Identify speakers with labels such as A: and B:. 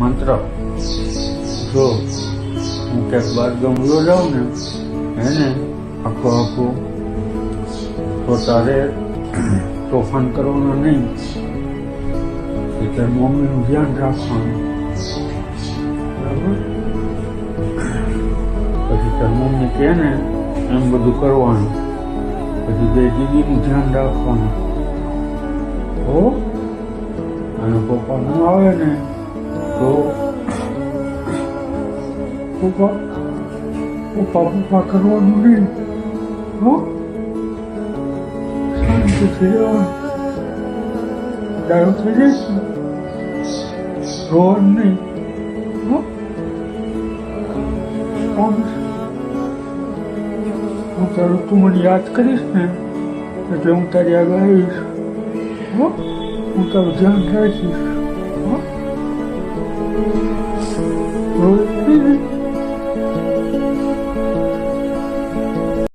A: મંત્ર જો હું ક્યાંક બાર ગમલો જાઉં ને એને આખું તો તારે તોફાન કરવાનું નહીં, એટલે મમ્મીનું ધ્યાન રાખવાનું, બરાબર? પછી તાર મમ્મી કહે ને એમ બધું કરવાનું, પછી બે દીદીનું ધ્યાન રાખવાનું હો. અને પપ્પાનું આવે ને તો પપ્પા કરવાનું નહીં હો. શાંતિથી રહેવાનું, ડાયો થઈ જઈશ ને રોવાનું નહીં હો. હું તારું તું મને યાદ કરીશ ને એટલે હું તારી આગળ આવીશ હો. હું તારું ધ્યાન રાખીશ.